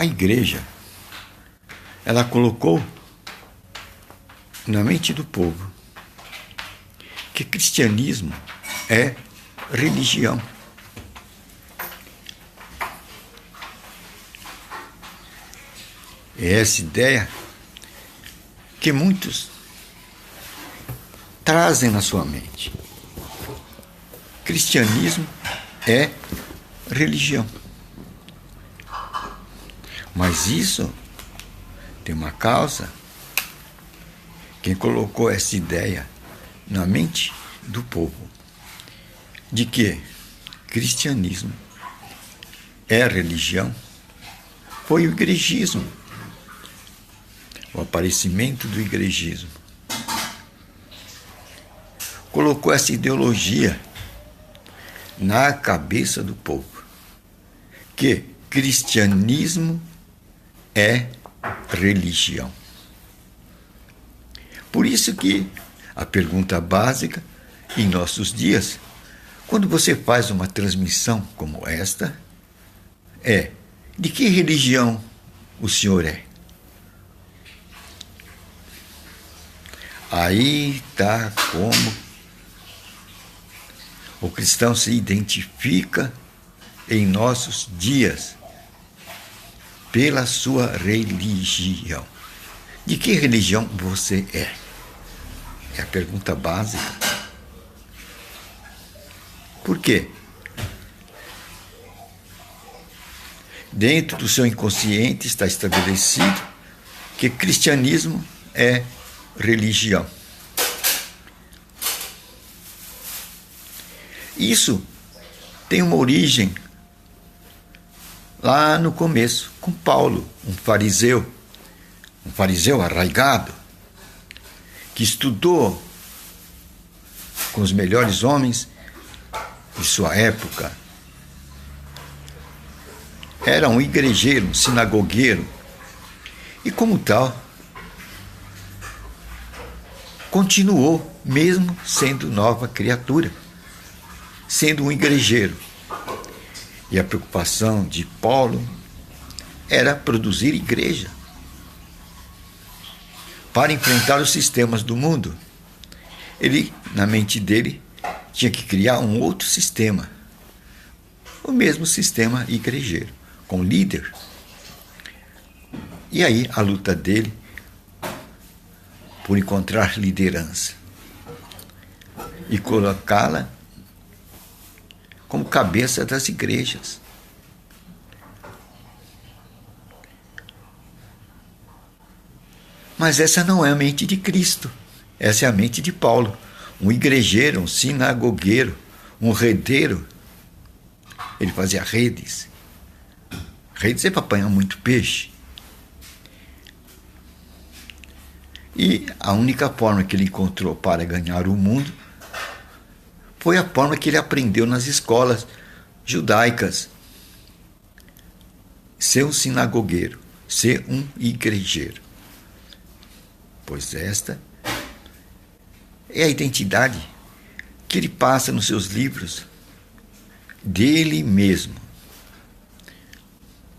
A igreja, ela colocou na mente do povo que cristianismo é religião. É essa ideia que muitos trazem na sua mente. Cristianismo é religião. Mas isso tem uma causa. Quem colocou essa ideia na mente do povo de que cristianismo é religião foi o igrejismo, o aparecimento do igrejismo. Colocou essa ideologia na cabeça do povo, que cristianismo é religião. Por isso que a pergunta básica em nossos dias, quando você faz uma transmissão como esta, é: de que religião o senhor é? Aí está como o cristão se identifica em nossos dias pela sua religião. De que religião você é? É a pergunta básica. Por quê? Dentro do seu inconsciente está estabelecido que cristianismo é religião. Isso tem uma origem lá no começo, com Paulo, um fariseu arraigado, que estudou com os melhores homens de sua época. Era um igrejeiro, um sinagogueiro, e como tal, continuou mesmo sendo nova criatura, sendo um igrejeiro. E a preocupação de Paulo era produzir igreja para enfrentar os sistemas do mundo. Ele, na mente dele, tinha que criar um outro sistema, o mesmo sistema igrejeiro, com líder. E aí a luta dele por encontrar liderança e colocá-la como cabeça das igrejas. Mas essa não é a mente de Cristo. Essa é a mente de Paulo. Um igrejeiro, um sinagogueiro, um redeiro. Ele fazia redes. Redes é para apanhar muito peixe. E a única forma que ele encontrou para ganhar o mundo foi a forma que ele aprendeu nas escolas judaicas. Ser um sinagogueiro, ser um igrejeiro. Pois esta é a identidade que ele passa nos seus livros dele mesmo.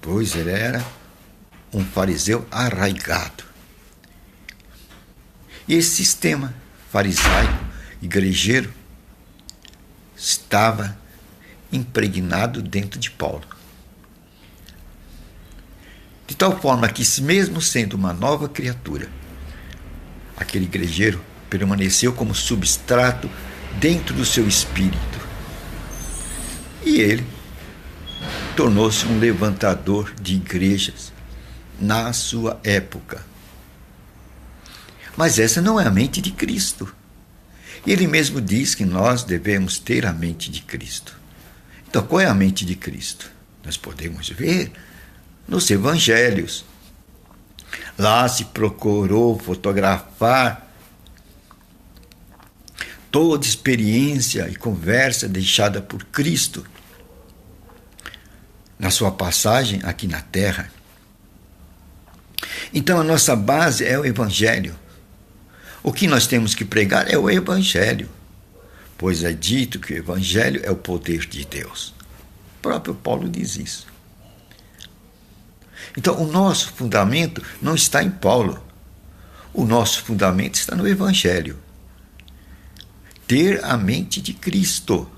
Pois ele era um fariseu arraigado. E esse sistema farisaico, igrejeiro, estava impregnado dentro de Paulo. De tal forma que, mesmo sendo uma nova criatura, aquele igrejeiro permaneceu como substrato dentro do seu espírito. E ele tornou-se um levantador de igrejas na sua época. Mas essa não é a mente de Cristo. E ele mesmo diz que nós devemos ter a mente de Cristo. Então, qual é a mente de Cristo? Nós podemos ver nos evangelhos. Lá se procurou fotografar toda experiência e conversa deixada por Cristo na sua passagem aqui na Terra. Então, a nossa base é o Evangelho. O que nós temos que pregar é o Evangelho, pois é dito que o Evangelho é o poder de Deus. O próprio Paulo diz isso. Então, o nosso fundamento não está em Paulo. O nosso fundamento está no Evangelho. Ter a mente de Cristo.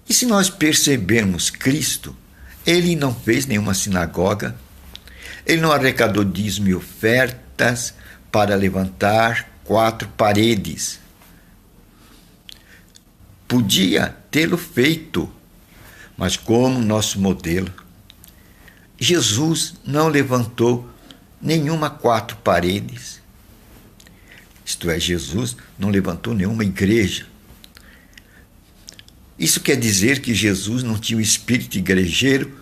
E se nós percebermos Cristo, ele não fez nenhuma sinagoga, ele não arrecadou dízimo e ofertas para levantar 4 paredes. Podia tê-lo feito, mas como nosso modelo, Jesus não levantou nenhuma 4 paredes. Isto é, Jesus não levantou nenhuma igreja. Isso quer dizer que Jesus não tinha o espírito igrejeiro,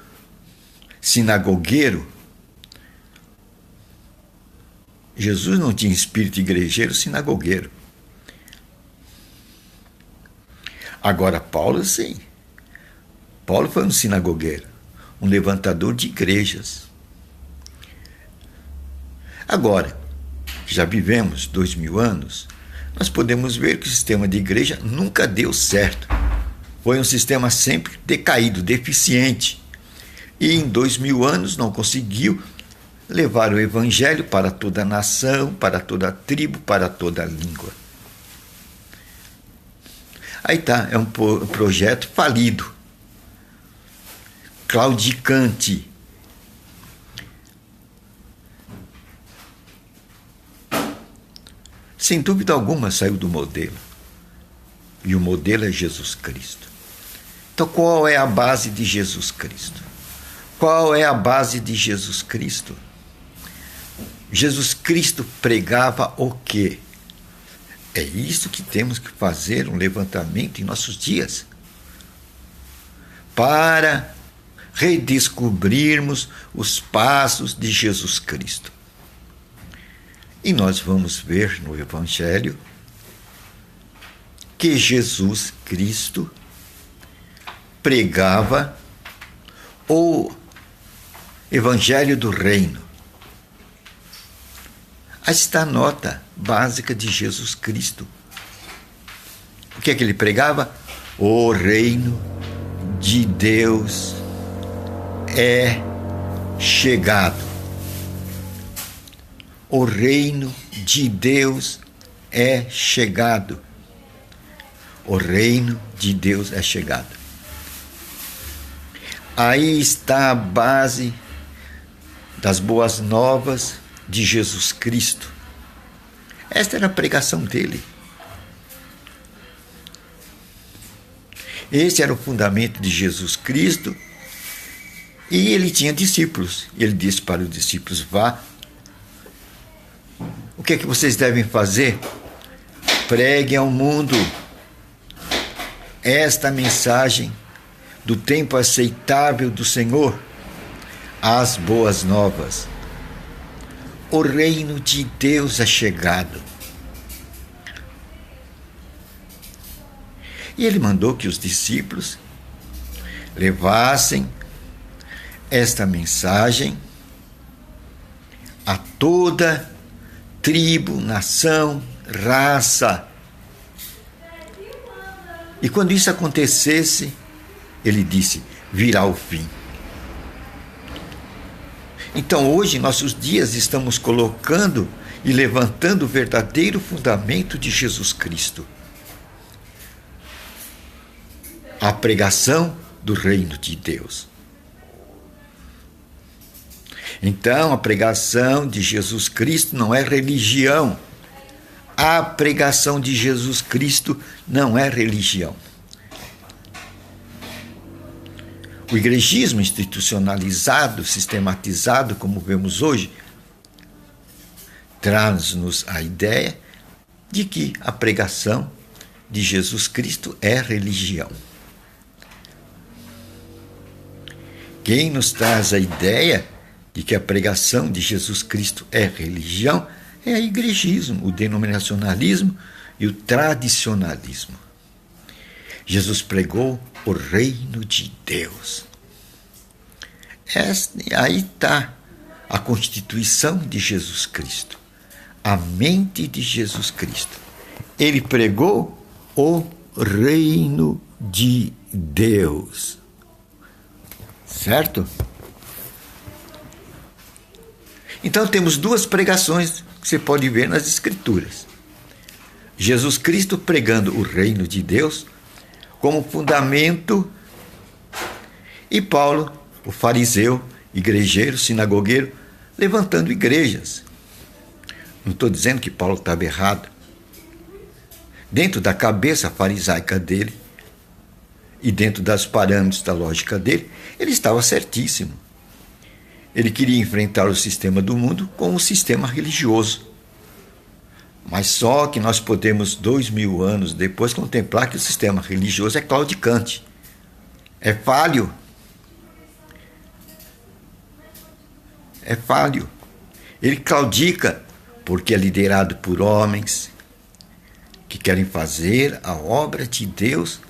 sinagogueiro. Jesus não tinha espírito igrejeiro, sinagogueiro. Agora, Paulo, sim. Paulo foi um sinagogueiro, um levantador de igrejas. Agora, já vivemos 2000 anos, nós podemos ver que o sistema de igreja nunca deu certo. Foi um sistema sempre decaído, deficiente. E em 2000 anos não conseguiu levar o evangelho para toda a nação, para toda a tribo, para toda a língua. Aí está, é um projeto falido, claudicante. Sem dúvida alguma saiu do modelo. E o modelo é Jesus Cristo. Então, qual é a base de Jesus Cristo? Qual é a base de Jesus Cristo? Jesus Cristo pregava o quê? É isso que temos que fazer, um levantamento em nossos dias, para redescobrirmos os passos de Jesus Cristo. E nós vamos ver no Evangelho que Jesus Cristo pregava o Evangelho do Reino. Aí está a nota básica de Jesus Cristo. O que é que ele pregava? O reino de Deus é chegado. O reino de Deus é chegado. O reino de Deus é chegado. Aí está a base das boas novas de Jesus Cristo. Esta era a pregação dele. Esse era o fundamento de Jesus Cristo. E ele tinha discípulos. E ele disse para os discípulos: vá. O que é que vocês devem fazer? Preguem ao mundo esta mensagem do tempo aceitável do Senhor, as boas novas. O reino de Deus é chegado. E ele mandou que os discípulos levassem esta mensagem a toda tribo, nação, raça. E quando isso acontecesse, ele disse: virá o fim. Então hoje, em nossos dias, estamos colocando e levantando o verdadeiro fundamento de Jesus Cristo. A pregação do reino de Deus. Então, a pregação de Jesus Cristo não é religião. A pregação de Jesus Cristo não é religião. O igrejismo institucionalizado, sistematizado, como vemos hoje, traz-nos a ideia de que a pregação de Jesus Cristo é religião. Quem nos traz a ideia de que a pregação de Jesus Cristo é religião é o igrejismo, o denominacionalismo e o tradicionalismo. Jesus pregou o reino de Deus. Aí está a constituição de Jesus Cristo, a mente de Jesus Cristo. Ele pregou o reino de Deus. Certo? Então temos duas pregações que você pode ver nas Escrituras. Jesus Cristo pregando o reino de Deus como fundamento, e Paulo, o fariseu, igrejeiro, sinagogueiro, levantando igrejas. Não estou dizendo que Paulo estava errado. Dentro da cabeça farisaica dele e dentro das parâmetros da lógica dele, ele estava certíssimo. Ele queria enfrentar o sistema do mundo com o sistema religioso. Mas só que nós podemos, 2000 anos depois, contemplar que o sistema religioso é claudicante, é falho. É falho. Ele claudica porque é liderado por homens que querem fazer a obra de Deus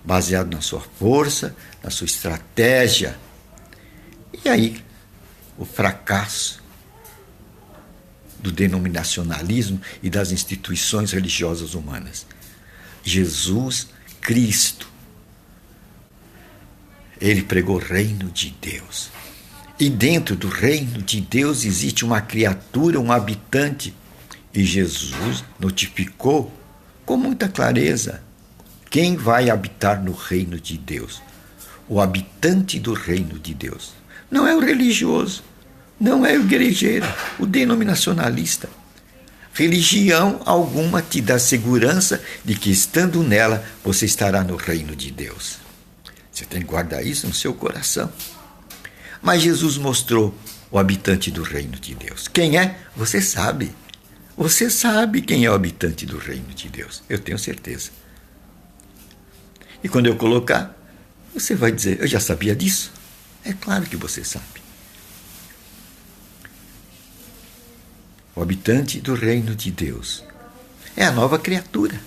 baseado na sua força, na sua estratégia. E aí, o fracasso do denominacionalismo e das instituições religiosas humanas. Jesus Cristo, ele pregou o reino de Deus. E dentro do reino de Deus existe uma criatura, um habitante. E Jesus notificou com muita clareza quem vai habitar no reino de Deus. O habitante do reino de Deus. Não é o religioso, não é o igrejeiro, o denominacionalista. Religião alguma te dá segurança de que, estando nela, você estará no reino de Deus. Você tem que guardar isso no seu coração. Mas Jesus mostrou o habitante do reino de Deus. Quem é? Você sabe. Você sabe quem é o habitante do reino de Deus. Eu tenho certeza. E quando eu colocar, você vai dizer, eu já sabia disso? É claro que você sabe. O habitante do reino de Deus é a nova criatura.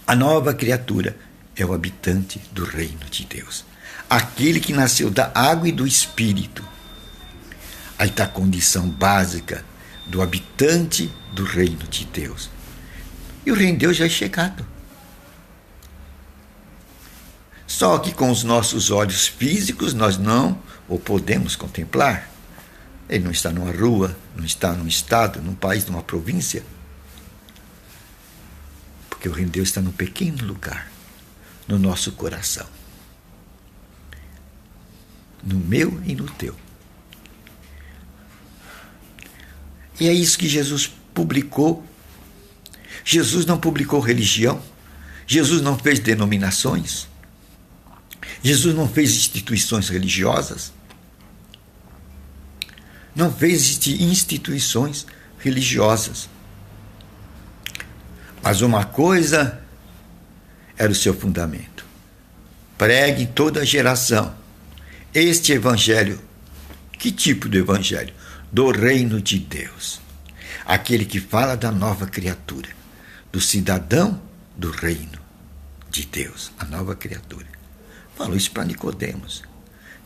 A nova criatura é o habitante do reino de Deus. Aquele que nasceu da água e do Espírito. Aí está a condição básica do habitante do reino de Deus. E o reino de Deus já é chegado. Só que com os nossos olhos físicos nós não o podemos contemplar. Ele não está numa rua, não está num estado, num país, numa província. Porque o reino de Deus está num pequeno lugar, no nosso coração. No meu e no teu. E é isso que Jesus publicou. Jesus não publicou religião. Jesus não fez denominações. Jesus não fez instituições religiosas. Não fez instituições religiosas. Mas uma coisa era o seu fundamento. Pregue em toda geração este evangelho. Que tipo de evangelho? Do reino de Deus. Aquele que fala da nova criatura, do cidadão do reino de Deus, a nova criatura. Falou isso para Nicodemos.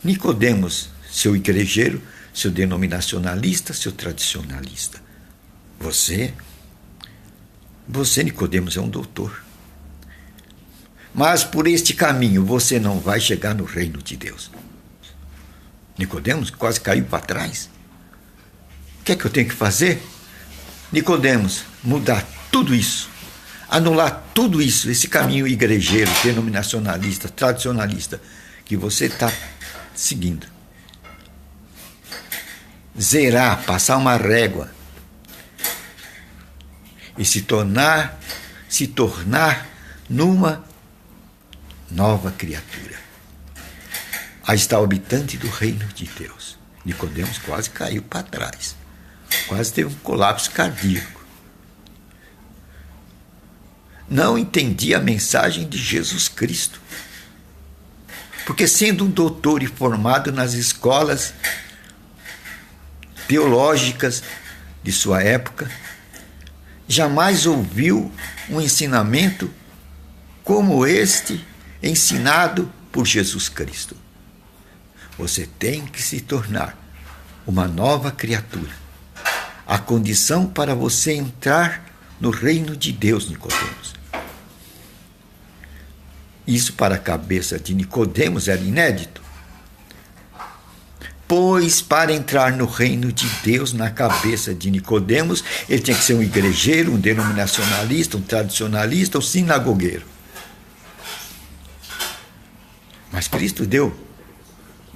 Nicodemos, seu igrejeiro, seu denominacionalista, seu tradicionalista. Você, Nicodemos, é um doutor. Mas por este caminho você não vai chegar no reino de Deus. Nicodemos quase caiu para trás. O que é que eu tenho que fazer? Nicodemos, mudar tudo isso. Anular tudo isso, esse caminho igrejeiro, denominacionalista, tradicionalista, que você está seguindo. Zerar, passar uma régua e se tornar numa nova criatura. Aí está o habitante do reino de Deus. Nicodemos quase caiu para trás. Quase teve um colapso cardíaco. Não entendia a mensagem de Jesus Cristo. Porque, sendo um doutor e formado nas escolas teológicas de sua época, jamais ouviu um ensinamento como este ensinado por Jesus Cristo. Você tem que se tornar uma nova criatura. A condição para você entrar no reino de Deus, Nicodemos. Isso para a cabeça de Nicodemos era inédito. Pois para entrar no reino de Deus, na cabeça de Nicodemos, ele tinha que ser um igrejeiro, um denominacionalista, um tradicionalista, um sinagogueiro. Mas Cristo deu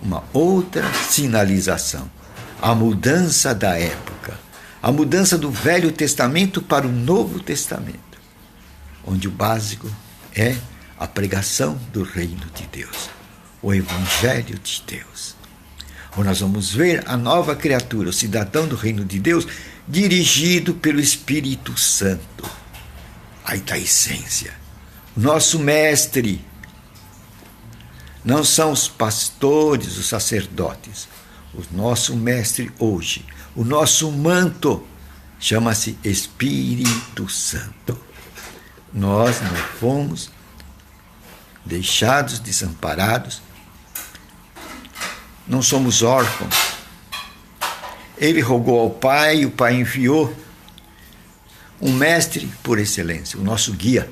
uma outra sinalização, a mudança da época, a mudança do Velho Testamento para o Novo Testamento, onde o básico é a pregação do reino de Deus, o Evangelho de Deus. Onde nós vamos ver a nova criatura, o cidadão do reino de Deus, dirigido pelo Espírito Santo. Aí está a essência. O nosso mestre não são os pastores, os sacerdotes. O nosso mestre hoje, o nosso manto, chama-se Espírito Santo. Nós não fomos deixados, desamparados, não somos órfãos. Ele rogou ao Pai e o Pai enviou um mestre por excelência, o nosso guia,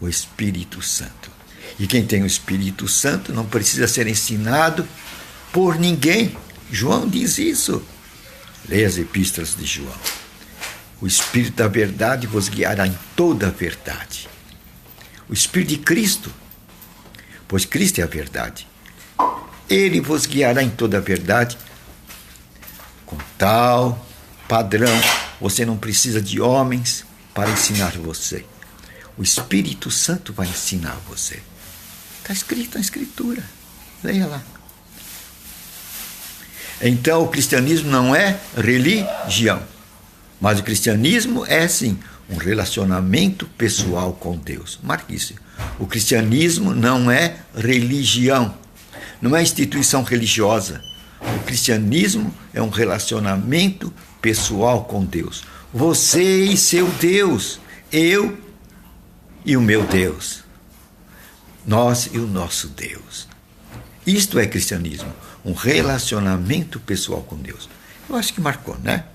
o Espírito Santo. E quem tem o Espírito Santo não precisa ser ensinado por ninguém. João diz isso. Leia as epístolas de João. O Espírito da verdade vos guiará em toda a verdade. O Espírito de Cristo, pois Cristo é a verdade. Ele vos guiará em toda a verdade. Com tal padrão, você não precisa de homens para ensinar você. O Espírito Santo vai ensinar você. Está escrito na Escritura. Leia lá. Então, o cristianismo não é religião, mas o cristianismo é, sim, um relacionamento pessoal com Deus. Marque isso. O cristianismo não é religião, não é instituição religiosa. O cristianismo é um relacionamento pessoal com Deus. Você e seu Deus, eu e o meu Deus, nós e o nosso Deus. Isto é cristianismo, um relacionamento pessoal com Deus. Eu acho que marcou, né?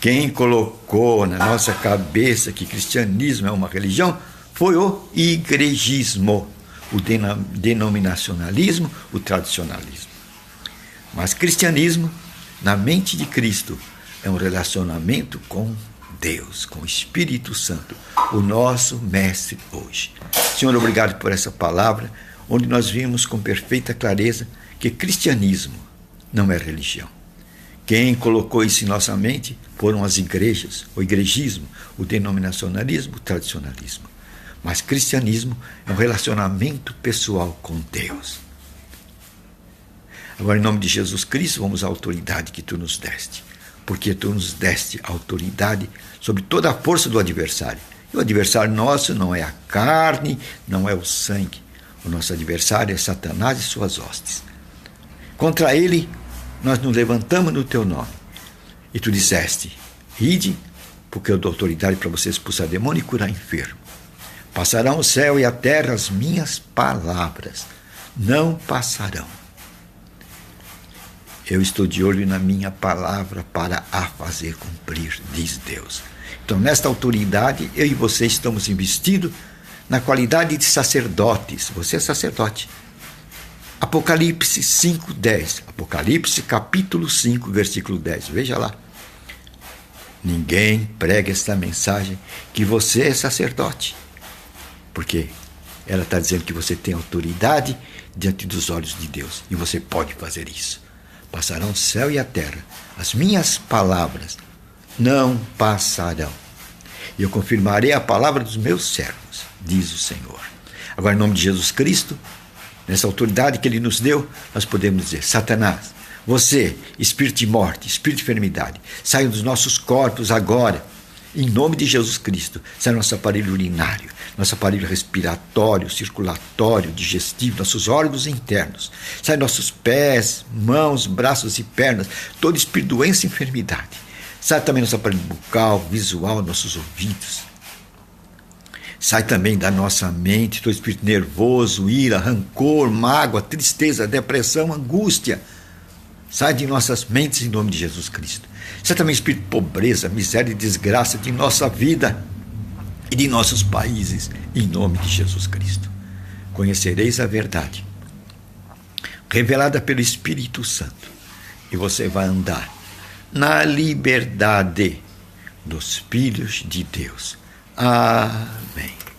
Quem colocou na nossa cabeça que cristianismo é uma religião foi o igrejismo, o denominacionalismo, o tradicionalismo. Mas cristianismo, na mente de Cristo, é um relacionamento com Deus, com o Espírito Santo, o nosso mestre hoje. Senhor, obrigado por essa palavra, onde nós vimos com perfeita clareza que cristianismo não é religião. Quem colocou isso em nossa mente foram as igrejas, o igrejismo, o denominacionalismo, o tradicionalismo. Mas cristianismo é um relacionamento pessoal com Deus. Agora, em nome de Jesus Cristo, vamos à autoridade que tu nos deste. Porque tu nos deste autoridade sobre toda a força do adversário. E o adversário nosso não é a carne, não é o sangue. O nosso adversário é Satanás e suas hostes. Contra ele, nós nos levantamos no teu nome. E tu disseste, ide, porque eu dou autoridade para você expulsar demônio e curar enfermo. Passarão o céu e a terra as minhas palavras. Não passarão. Eu estou de olho na minha palavra para a fazer cumprir, diz Deus. Então, nesta autoridade, eu e você estamos investidos na qualidade de sacerdotes. Você é sacerdote. Apocalipse 5:10. Apocalipse capítulo 5, versículo 10. Veja lá. Ninguém prega esta mensagem que você é sacerdote. Porque ela está dizendo que você tem autoridade diante dos olhos de Deus. E você pode fazer isso. Passarão o céu e a terra. As minhas palavras não passarão. E eu confirmarei a palavra dos meus servos, diz o Senhor. Agora, em nome de Jesus Cristo, nessa autoridade que Ele nos deu, nós podemos dizer, Satanás, você, espírito de morte, espírito de enfermidade, saia dos nossos corpos agora, em nome de Jesus Cristo. Sai nosso aparelho urinário, nosso aparelho respiratório, circulatório, digestivo, nossos órgãos internos. Sai nossos pés, mãos, braços e pernas, todo espírito de doença e enfermidade. Sai também nosso aparelho bucal, visual, nossos ouvidos. Sai também da nossa mente todo espírito nervoso, ira, rancor, mágoa, tristeza, depressão, angústia. Sai de nossas mentes em nome de Jesus Cristo. Sai também espírito de pobreza, miséria e desgraça de nossa vida e de nossos países em nome de Jesus Cristo. conhecereis a verdade, revelada pelo Espírito Santo, e você vai andar na liberdade dos filhos de Deus. Amém.